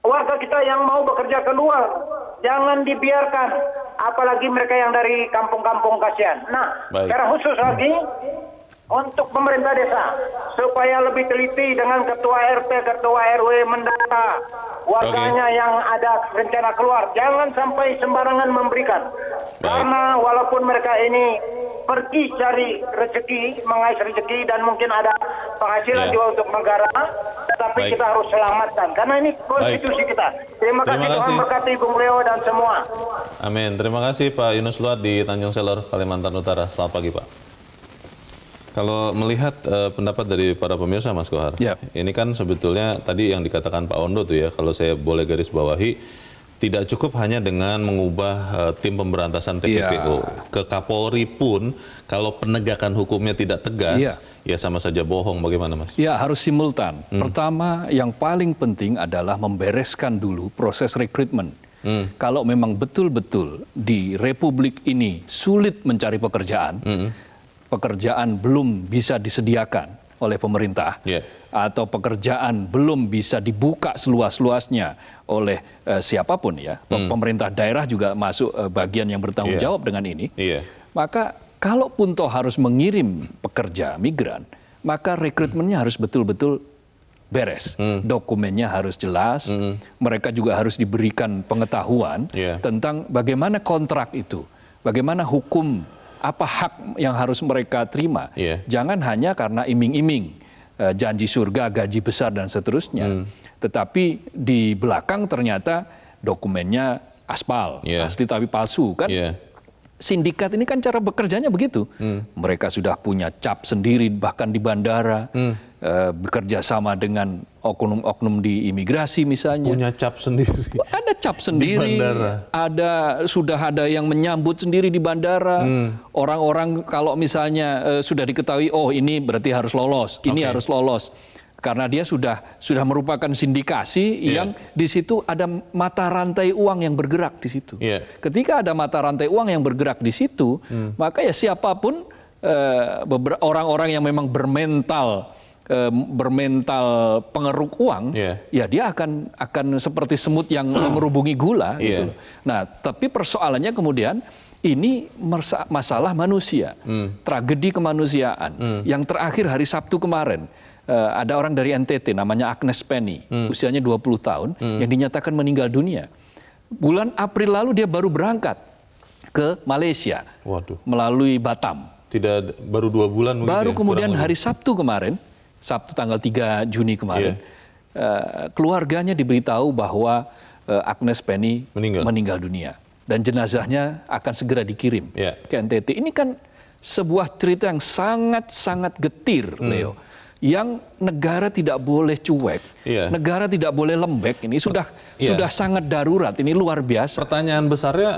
warga kita yang mau bekerja keluar. Jangan dibiarkan, apalagi mereka yang dari kampung-kampung, kasihan. Nah, secara khusus lagi untuk pemerintah desa, supaya lebih teliti dengan ketua RT, ketua RW mendata warganya yang ada rencana keluar. Jangan sampai sembarangan memberikan. Karena walaupun mereka ini pergi cari rezeki, mengais rezeki, dan mungkin ada penghasilan juga untuk negara, tetapi kita harus selamatkan. Karena ini konstitusi kita. Terima kasih, Tuhan berkati Bung Leo dan semua. Amin. Terima kasih Pak Yunus Luat di Tanjung Selor, Kalimantan Utara. Selamat pagi, Pak. Kalau melihat pendapat dari para pemirsa, Mas Kohar, ini kan sebetulnya tadi yang dikatakan Pak Ondo tuh ya, kalau saya boleh garis bawahi, tidak cukup hanya dengan mengubah tim pemberantasan TPPO. Ke Kapolri pun, kalau penegakan hukumnya tidak tegas, ya sama saja bohong. Bagaimana, Mas? Ya, harus simultan. Pertama, yang paling penting adalah membereskan dulu proses rekrutmen. Kalau memang betul-betul di Republik ini sulit mencari pekerjaan, pekerjaan belum bisa disediakan oleh pemerintah, atau pekerjaan belum bisa dibuka seluas-luasnya oleh siapapun ya, pemerintah daerah juga masuk bagian yang bertanggung jawab dengan ini, maka kalaupun toh harus mengirim pekerja migran, maka rekrutmennya harus betul-betul beres, dokumennya harus jelas, mereka juga harus diberikan pengetahuan tentang bagaimana kontrak itu, bagaimana hukum, apa hak yang harus mereka terima. Jangan hanya karena iming-iming, janji surga, gaji besar, dan seterusnya. Tetapi di belakang ternyata dokumennya aspal, asli tapi palsu kan. Sindikat ini kan cara bekerjanya begitu. Mereka sudah punya cap sendiri bahkan di bandara, bekerja sama dengan oknum-oknum di imigrasi misalnya. Punya cap sendiri. Ada cap sendiri, sudah ada yang menyambut sendiri di bandara. Orang-orang kalau misalnya sudah diketahui, oh ini berarti harus lolos, ini harus lolos. Karena dia sudah merupakan sindikasi yang di situ ada mata rantai uang yang bergerak di situ. Ketika ada mata rantai uang yang bergerak di situ, maka ya siapapun orang-orang yang memang bermental pengeruk uang, ya dia akan seperti semut yang merubungi gula. Gitu. Nah, tapi persoalannya kemudian ini masalah manusia, tragedi kemanusiaan. Yang terakhir hari Sabtu kemarin, ada orang dari NTT namanya Agnes Penny, usianya 20 tahun, yang dinyatakan meninggal dunia. Bulan April lalu dia baru berangkat ke Malaysia. Waduh. Melalui Batam. Baru 2 bulan mungkin. Baru ya, kemudian hari Sabtu kemarin, Sabtu tanggal 3 Juni kemarin, keluarganya diberitahu bahwa Agnes Penny meninggal dunia. Dan jenazahnya akan segera dikirim ke NTT. Ini kan sebuah cerita yang sangat-sangat getir, Leo. Yang negara tidak boleh cuek, negara tidak boleh lembek. Ini sudah sangat darurat, ini luar biasa. Pertanyaan besarnya,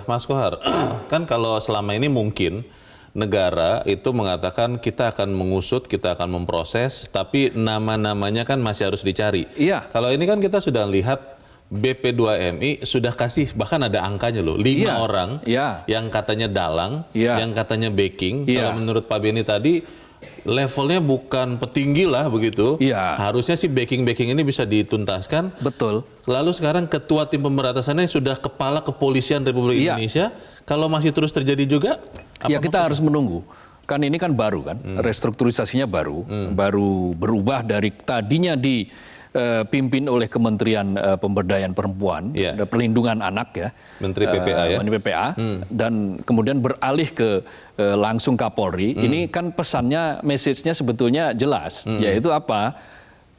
Mas Kohar, kan kalau selama ini mungkin negara itu mengatakan kita akan mengusut, kita akan memproses, tapi nama-namanya kan masih harus dicari. Kalau ini kan kita sudah lihat BP2MI sudah kasih, bahkan ada angkanya loh, 5 orang yang katanya dalang, yang katanya backing. Kalau menurut Pak Beni tadi, levelnya bukan petinggi lah begitu. Harusnya sih backing ini bisa dituntaskan. Betul. Lalu sekarang ketua tim pemberantasannya sudah kepala kepolisian Republik Indonesia. Kalau masih terus terjadi juga, kita harus menunggu. Kan ini kan baru kan, restrukturisasinya baru berubah dari tadinya dipimpin oleh Kementerian Pemberdayaan Perempuan, Perlindungan Anak ya, Menteri PPA Menteri PPA, dan kemudian beralih ke langsung Kapolri. Ini kan pesannya, message-nya sebetulnya jelas, yaitu apa?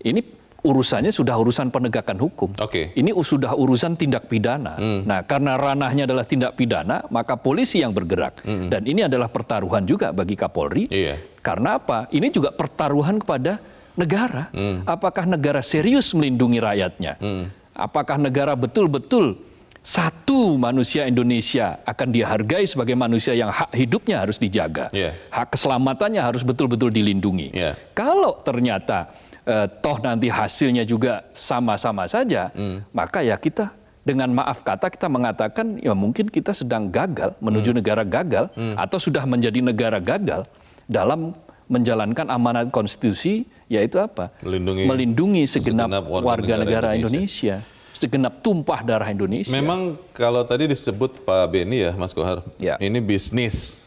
Ini urusannya sudah urusan penegakan hukum. Ini sudah urusan tindak pidana. Nah, karena ranahnya adalah tindak pidana, maka polisi yang bergerak. Dan ini adalah pertaruhan juga bagi Kapolri. Karena apa? Ini juga pertaruhan kepada negara. Apakah negara serius melindungi rakyatnya? Apakah negara betul-betul satu manusia Indonesia akan dihargai sebagai manusia yang hak hidupnya harus dijaga, hak keselamatannya harus betul-betul dilindungi. Kalau ternyata toh nanti hasilnya juga sama-sama saja, maka ya kita dengan maaf kata kita mengatakan ya mungkin kita sedang gagal menuju negara gagal, atau sudah menjadi negara gagal dalam menjalankan amanat konstitusi, yaitu apa? Melindungi segenap warga negara Indonesia. Segenap tumpah darah Indonesia. Memang kalau tadi disebut Pak Beni ya, Mas Kohar, ini bisnis.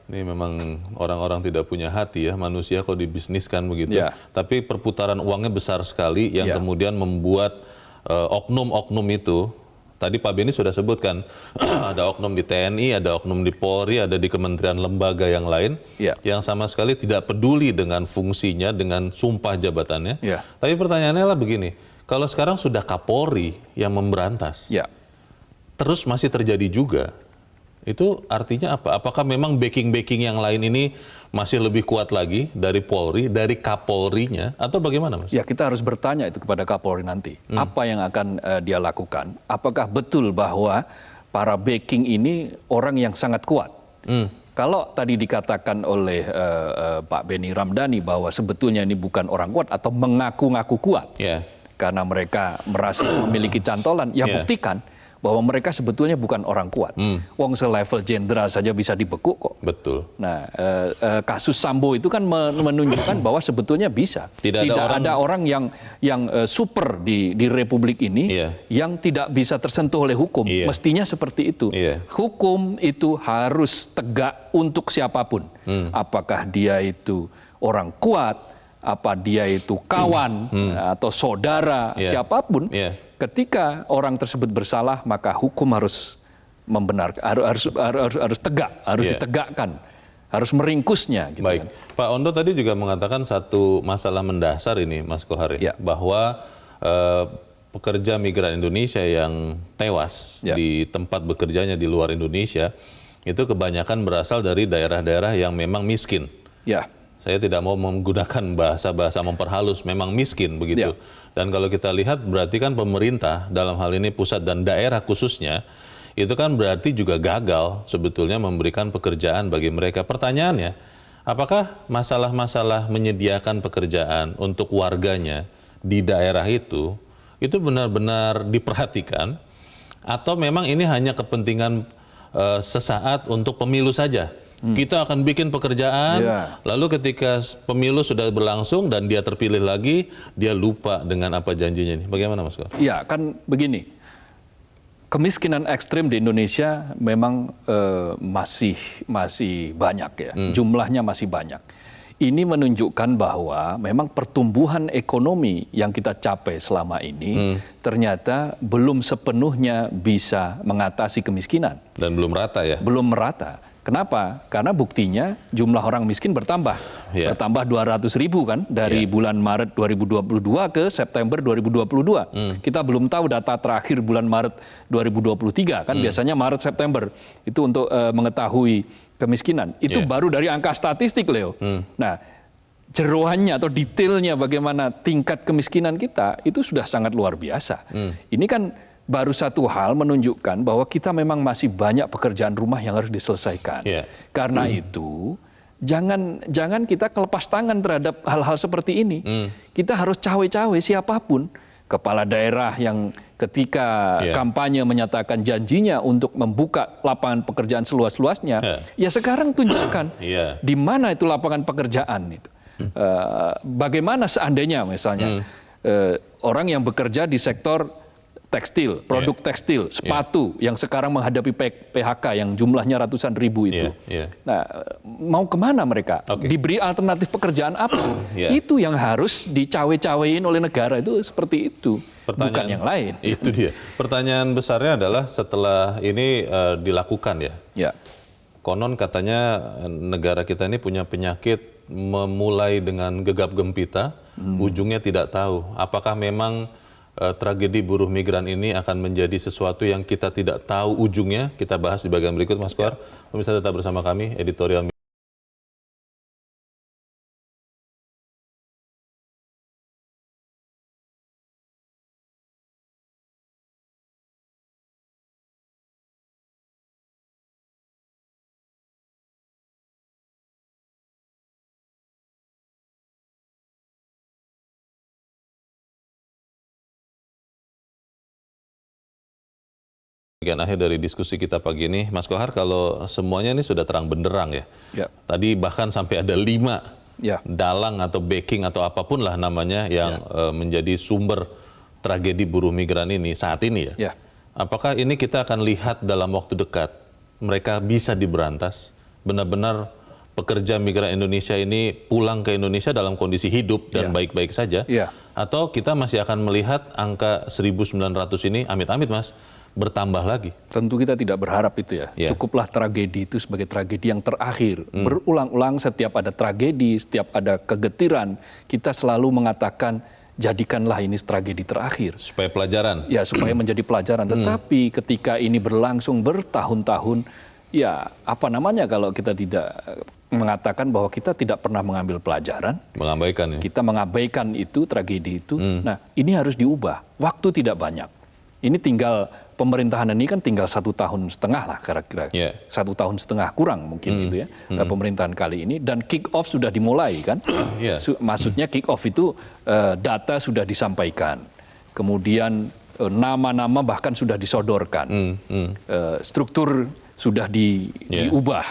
Ini memang orang-orang tidak punya hati ya, manusia kok dibisniskan begitu. Tapi perputaran uangnya besar sekali yang kemudian membuat oknum-oknum itu. Tadi Pak Beni sudah sebutkan, ada oknum di TNI, ada oknum di Polri, ada di kementerian lembaga yang lain, yang sama sekali tidak peduli dengan fungsinya, dengan sumpah jabatannya. Tapi pertanyaannya lah begini, kalau sekarang sudah Kapolri yang memberantas, terus masih terjadi juga, itu artinya apa? Apakah memang backing-backing yang lain ini masih lebih kuat lagi dari Polri, dari Kapolrinya, atau bagaimana, Mas? Ya, kita harus bertanya itu kepada Kapolri nanti. Apa yang akan dia lakukan? Apakah betul bahwa para backing ini orang yang sangat kuat? Kalau tadi dikatakan oleh Pak Beni Ramdhani bahwa sebetulnya ini bukan orang kuat atau mengaku-ngaku kuat, karena mereka merasa memiliki cantolan, ya buktikan bahwa mereka sebetulnya bukan orang kuat. Wong selevel jenderal saja bisa dibekuk kok. Betul. Nah, kasus Sambo itu kan menunjukkan bahwa sebetulnya bisa. Tidak ada orang yang super di Republik ini yang tidak bisa tersentuh oleh hukum. Mestinya seperti itu. Hukum itu harus tegak untuk siapapun. Apakah dia itu orang kuat, apa dia itu kawan atau saudara, siapapun. Ketika orang tersebut bersalah, maka hukum harus membenarkan, harus tegak, harus ditegakkan, harus meringkusnya. Gitu. Baik, kan. Pak Ondo tadi juga mengatakan satu masalah mendasar ini, Mas Kohar, bahwa pekerja migran Indonesia yang tewas di tempat bekerjanya di luar Indonesia itu kebanyakan berasal dari daerah-daerah yang memang miskin. Saya tidak mau menggunakan bahasa-bahasa memperhalus, memang miskin begitu. Dan kalau kita lihat berarti kan pemerintah dalam hal ini pusat dan daerah khususnya, itu kan berarti juga gagal sebetulnya memberikan pekerjaan bagi mereka. Pertanyaannya, apakah masalah-masalah menyediakan pekerjaan untuk warganya di daerah itu benar-benar diperhatikan, atau memang ini hanya kepentingan sesaat untuk pemilu saja? Kita akan bikin pekerjaan, lalu ketika pemilu sudah berlangsung dan dia terpilih lagi, dia lupa dengan apa janjinya ini. Bagaimana, Mas Kohar? Iya, kan begini. Kemiskinan ekstrim di Indonesia memang masih banyak ya. Jumlahnya masih banyak. ini menunjukkan bahwa memang pertumbuhan ekonomi yang kita capai selama ini ternyata belum sepenuhnya bisa mengatasi kemiskinan. Dan belum rata ya? Belum merata. Kenapa? Karena buktinya jumlah orang miskin bertambah. Bertambah 200.000 kan dari bulan Maret 2022 ke September 2022. Kita belum tahu data terakhir bulan Maret 2023 kan biasanya Maret September itu untuk mengetahui kemiskinan. Itu baru dari angka statistik, Leo. Nah, jeroannya atau detailnya bagaimana tingkat kemiskinan kita itu sudah sangat luar biasa. Ini kan baru satu hal menunjukkan bahwa kita memang masih banyak pekerjaan rumah yang harus diselesaikan. Karena itu jangan kita kelepas tangan terhadap hal-hal seperti ini. Kita harus cawe-cawe siapapun, kepala daerah yang ketika kampanye menyatakan janjinya untuk membuka lapangan pekerjaan seluas-luasnya, ya sekarang tunjukkan di mana itu lapangan pekerjaan itu. Bagaimana seandainya misalnya orang yang bekerja di sektor tekstil, produk tekstil, sepatu yang sekarang menghadapi PHK yang jumlahnya ratusan ribu itu. Nah, mau kemana mereka? Diberi alternatif pekerjaan apa? Itu yang harus dicawe-cawein oleh negara itu seperti itu. Bukan yang lain. Itu dia. Pertanyaan besarnya adalah setelah ini dilakukan ya. Konon katanya negara kita ini punya penyakit memulai dengan gegap gempita, ujungnya tidak tahu. Apakah memang tragedi buruh migran ini akan menjadi sesuatu yang kita tidak tahu ujungnya? Kita bahas di bagian berikut, Mas Kohar. Pemirsa tetap bersama kami, editorial. Bagian akhir dari diskusi kita pagi ini, Mas Kohar, kalau semuanya ini sudah terang benderang ya. Tadi bahkan sampai ada 5 dalang atau backing atau apapun lah namanya yang menjadi sumber tragedi buruh migran ini saat ini ya. Apakah ini kita akan lihat dalam waktu dekat mereka bisa diberantas, benar-benar pekerja migran Indonesia ini pulang ke Indonesia dalam kondisi hidup dan baik-baik saja? Atau kita masih akan melihat angka 1.900 ini, amit-amit Mas, bertambah lagi? Tentu kita tidak berharap itu ya. Cukuplah tragedi itu sebagai tragedi yang terakhir. Berulang-ulang setiap ada tragedi, setiap ada kegetiran, kita selalu mengatakan jadikanlah ini tragedi terakhir. Supaya pelajaran? Ya, supaya menjadi pelajaran. Tetapi ketika ini berlangsung bertahun-tahun, ya apa namanya kalau kita tidak mengatakan bahwa kita tidak pernah mengambil pelajaran. Mengabaikan ya? Kita mengabaikan itu, tragedi itu. Nah, ini harus diubah. Waktu tidak banyak. Ini tinggal, pemerintahan ini kan tinggal 1,5 tahun lah kira-kira. 1,5 tahun kurang mungkin gitu ya. Pemerintahan kali ini. Dan kick off sudah dimulai kan. Maksudnya kick off itu data sudah disampaikan. Kemudian nama-nama bahkan sudah disodorkan. Struktur sudah diubah.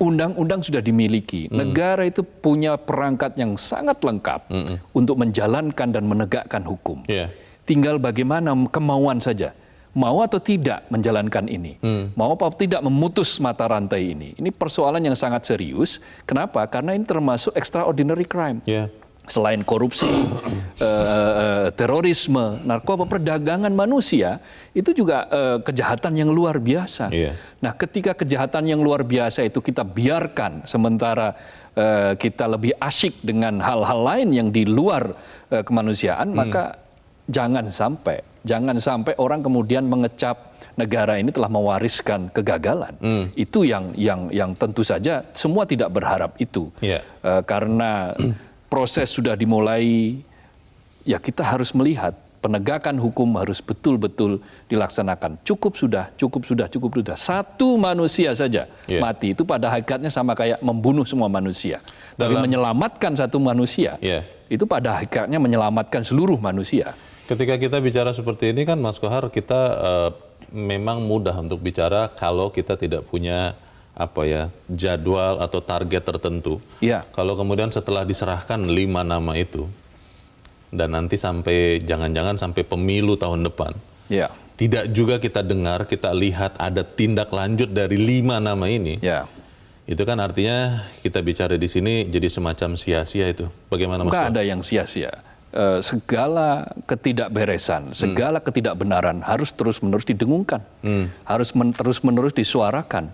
Undang-undang sudah dimiliki. Negara itu punya perangkat yang sangat lengkap untuk menjalankan dan menegakkan hukum. Tinggal bagaimana kemauan saja. Mau atau tidak menjalankan ini. Mau atau tidak memutus mata rantai ini. Ini persoalan yang sangat serius. Kenapa? Karena ini termasuk extraordinary crime. Selain korupsi, terorisme, narkoba, perdagangan manusia, itu juga kejahatan yang luar biasa. Nah, ketika kejahatan yang luar biasa itu kita biarkan, sementara kita lebih asyik dengan hal-hal lain yang di luar kemanusiaan, maka jangan sampai orang kemudian mengecap negara ini telah mewariskan kegagalan. Itu yang tentu saja semua tidak berharap itu. Karena proses sudah dimulai, ya kita harus melihat penegakan hukum harus betul-betul dilaksanakan. Cukup sudah. Satu manusia saja mati, itu pada hakikatnya sama kayak membunuh semua manusia. Tapi menyelamatkan satu manusia, itu pada hakikatnya menyelamatkan seluruh manusia. Ketika kita bicara seperti ini kan Mas Kohar, kita memang mudah untuk bicara kalau kita tidak punya jadwal atau target tertentu. Kalau kemudian setelah diserahkan 5 nama itu, dan nanti sampai jangan-jangan sampai pemilu tahun depan, tidak juga kita dengar, kita lihat ada tindak lanjut dari 5 nama ini. Itu kan artinya kita bicara di sini jadi semacam sia-sia itu. Bagaimana Mas? Nggak ada yang sia-sia. Segala ketidakberesan, segala ketidakbenaran harus terus-menerus didengungkan, harus terus-menerus disuarakan.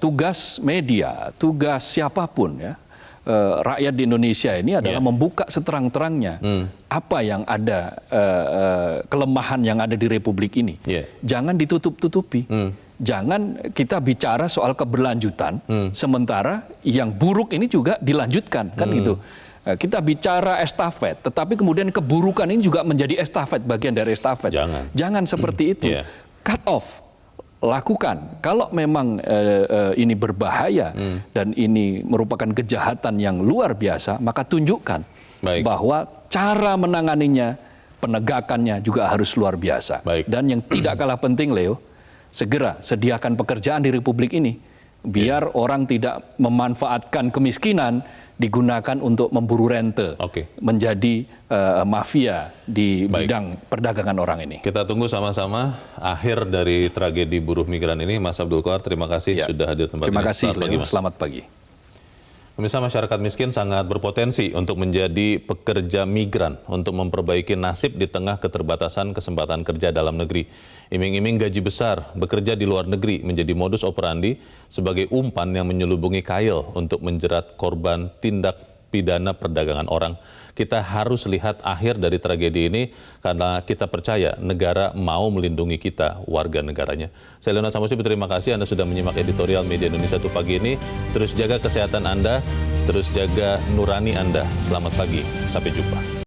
Tugas media, tugas siapapun ya, rakyat di Indonesia ini adalah membuka seterang-terangnya apa yang ada, kelemahan yang ada di Republik ini. Jangan ditutup-tutupi. Jangan kita bicara soal keberlanjutan, sementara yang buruk ini juga dilanjutkan, kan gitu. Kita bicara estafet, tetapi kemudian keburukan ini juga menjadi estafet, bagian dari estafet. Jangan seperti itu. Cut off, lakukan. Kalau memang ini berbahaya dan ini merupakan kejahatan yang luar biasa, maka tunjukkan bahwa cara menanganinya, penegakannya juga harus luar biasa. Dan yang tidak kalah penting, Leo, segera sediakan pekerjaan di Republik ini, biar orang tidak memanfaatkan kemiskinan digunakan untuk memburu rente, menjadi mafia di bidang perdagangan orang ini. Kita tunggu sama-sama akhir dari tragedi buruh migran ini. Mas Abdul Qohar, terima kasih sudah hadir tempat ini. Terima kasih, selamat pagi. Pemirsa, masyarakat miskin sangat berpotensi untuk menjadi pekerja migran untuk memperbaiki nasib di tengah keterbatasan kesempatan kerja dalam negeri. Iming-iming gaji besar bekerja di luar negeri menjadi modus operandi sebagai umpan yang menyelubungi kail untuk menjerat korban tindak pidana perdagangan orang. Kita harus lihat akhir dari tragedi ini karena kita percaya negara mau melindungi kita, warga negaranya. Saya Leonard Samosir, terima kasih Anda sudah menyimak editorial Media Indonesia 1 pagi ini. Terus jaga kesehatan Anda, terus jaga nurani Anda. Selamat pagi, sampai jumpa.